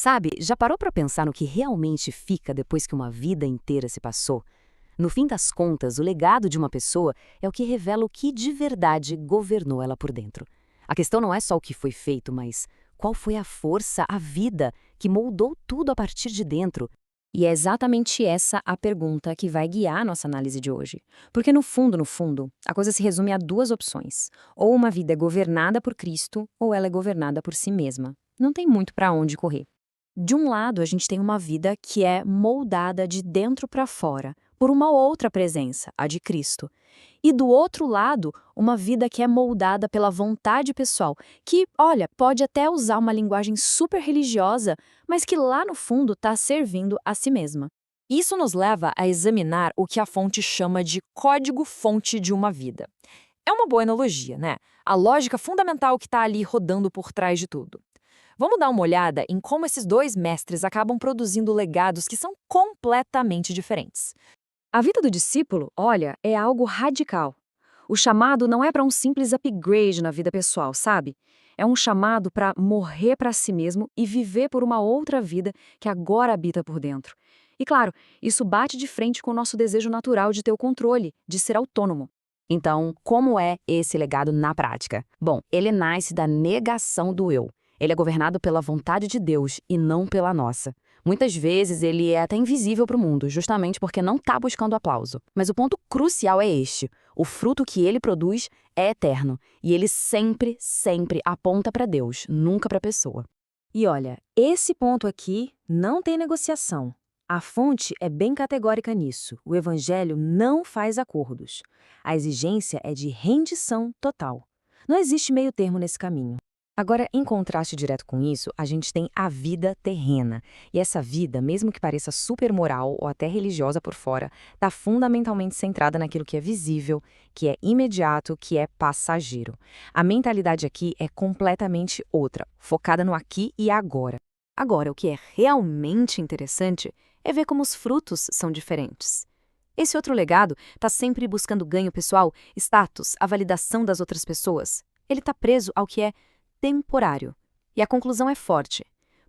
Sabe, já parou para pensar no que realmente fica depois que uma vida inteira se passou? No fim das contas, o legado de uma pessoa é o que revela o que de verdade governou ela por dentro. A questão não é só o que foi feito, mas qual foi a força, a vida, que moldou tudo a partir de dentro. E é exatamente essa a pergunta que vai guiar a nossa análise de hoje. Porque no fundo, a coisa se resume a duas opções. Ou uma vida é governada por Cristo, ou ela é governada por si mesma. Não tem muito para onde correr. De um lado, a gente tem uma vida que é moldada de dentro para fora, por uma outra presença, a de Cristo. E do outro lado, uma vida que é moldada pela vontade pessoal, que, olha, pode até usar uma linguagem super religiosa, mas que lá no fundo está servindo a si mesma. Isso nos leva a examinar o que a fonte chama de código-fonte de uma vida. É uma boa analogia, né? A lógica fundamental que está ali rodando por trás de tudo. Vamos dar uma olhada em como esses dois mestres acabam produzindo legados que são completamente diferentes. A vida do discípulo, olha, é algo radical. O chamado não é para um simples upgrade na vida pessoal, sabe? É um chamado para morrer para si mesmo e viver por uma outra vida que agora habita por dentro. E claro, isso bate de frente com o nosso desejo natural de ter o controle, de ser autônomo. Então, como é esse legado na prática? Bom, ele nasce da negação do eu. Ele é governado pela vontade de Deus e não pela nossa. Muitas vezes ele é até invisível para o mundo, justamente porque não está buscando aplauso. Mas o ponto crucial é este: o fruto que ele produz é eterno e ele sempre, sempre aponta para Deus, nunca para a pessoa. E olha, esse ponto aqui não tem negociação. A fonte é bem categórica nisso. O evangelho não faz acordos. A exigência é de rendição total. Não existe meio termo nesse caminho. Agora, em contraste direto com isso, a gente tem a vida terrena. E essa vida, mesmo que pareça super moral ou até religiosa por fora, está fundamentalmente centrada naquilo que é visível, que é imediato, que é passageiro. A mentalidade aqui é completamente outra, focada no aqui e agora. Agora, o que é realmente interessante é ver como os frutos são diferentes. Esse outro legado está sempre buscando ganho pessoal, status, a validação das outras pessoas. Ele está preso ao que é temporário. E a conclusão é forte.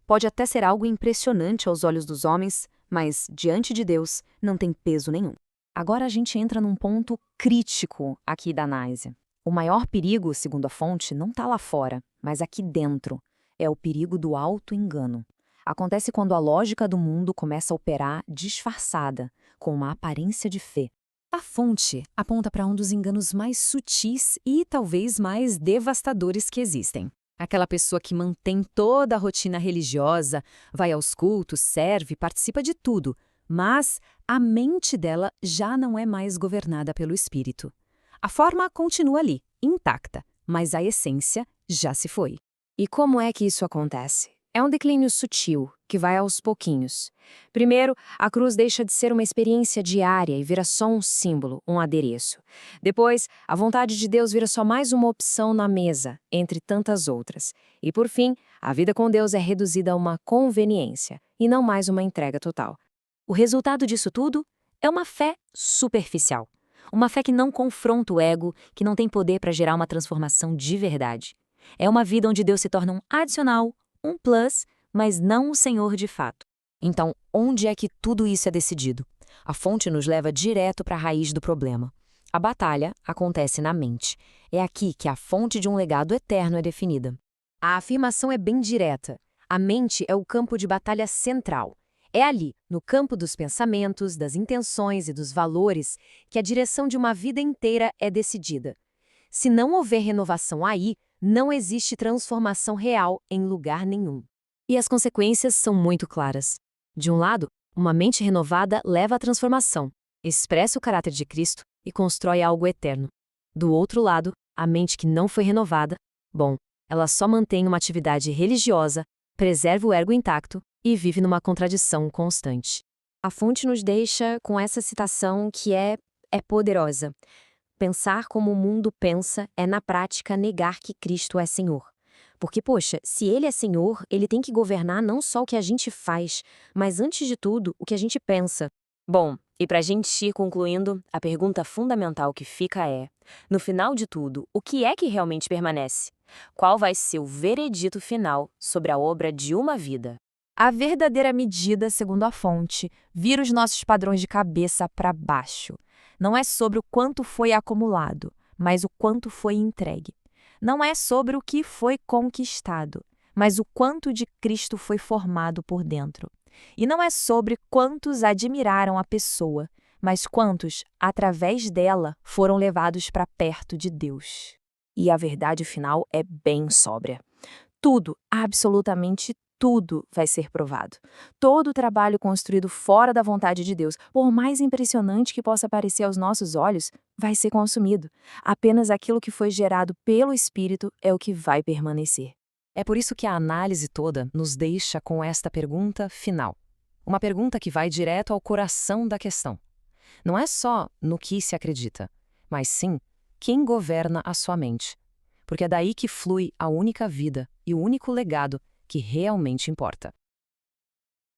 Pode até ser algo impressionante aos olhos dos homens, mas, diante de Deus, não tem peso nenhum. Agora a gente entra num ponto crítico aqui da análise. O maior perigo, segundo a fonte, não está lá fora, mas aqui dentro. É o perigo do auto-engano. Acontece quando a lógica do mundo começa a operar disfarçada, com uma aparência de fé. A fonte aponta para um dos enganos mais sutis e talvez mais devastadores que existem. Aquela pessoa que mantém toda a rotina religiosa, vai aos cultos, serve, participa de tudo, mas a mente dela já não é mais governada pelo espírito. A forma continua ali, intacta, mas a essência já se foi. E como é que isso acontece? É um declínio sutil, que vai aos pouquinhos. Primeiro, a cruz deixa de ser uma experiência diária e vira só um símbolo, um adereço. Depois, a vontade de Deus vira só mais uma opção na mesa, entre tantas outras. E por fim, a vida com Deus é reduzida a uma conveniência, e não mais uma entrega total. O resultado disso tudo é uma fé superficial. Uma fé que não confronta o ego, que não tem poder para gerar uma transformação de verdade. É uma vida onde Deus se torna um adicional, um plus, mas não o Senhor de fato. Então, onde é que tudo isso é decidido? A fonte nos leva direto para a raiz do problema. A batalha acontece na mente. É aqui que a fonte de um legado eterno é definida. A afirmação é bem direta. A mente é o campo de batalha central. É ali, no campo dos pensamentos, das intenções e dos valores, que a direção de uma vida inteira é decidida. Se não houver renovação aí, não existe transformação real em lugar nenhum. E as consequências são muito claras. De um lado, uma mente renovada leva à transformação, expressa o caráter de Cristo e constrói algo eterno. Do outro lado, a mente que não foi renovada, bom, ela só mantém uma atividade religiosa, preserva o ego intacto e vive numa contradição constante. A fonte nos deixa com essa citação que é poderosa. Pensar como o mundo pensa é, na prática, negar que Cristo é Senhor. Porque, poxa, se Ele é Senhor, Ele tem que governar não só o que a gente faz, mas, antes de tudo, o que a gente pensa. Bom, e para a gente ir concluindo, a pergunta fundamental que fica é, no final de tudo, o que é que realmente permanece? Qual vai ser o veredito final sobre a obra de uma vida? A verdadeira medida, segundo a fonte, vira os nossos padrões de cabeça para baixo. Não é sobre o quanto foi acumulado, mas o quanto foi entregue. Não é sobre o que foi conquistado, mas o quanto de Cristo foi formado por dentro. E não é sobre quantos admiraram a pessoa, mas quantos, através dela, foram levados para perto de Deus. E a verdade final é bem sóbria. Tudo, absolutamente tudo vai ser provado. Todo o trabalho construído fora da vontade de Deus, por mais impressionante que possa parecer aos nossos olhos, vai ser consumido. Apenas aquilo que foi gerado pelo Espírito é o que vai permanecer. É por isso que a análise toda nos deixa com esta pergunta final. Uma pergunta que vai direto ao coração da questão. Não é só no que se acredita, mas sim quem governa a sua mente. Porque é daí que flui a única vida e o único legado que realmente importa.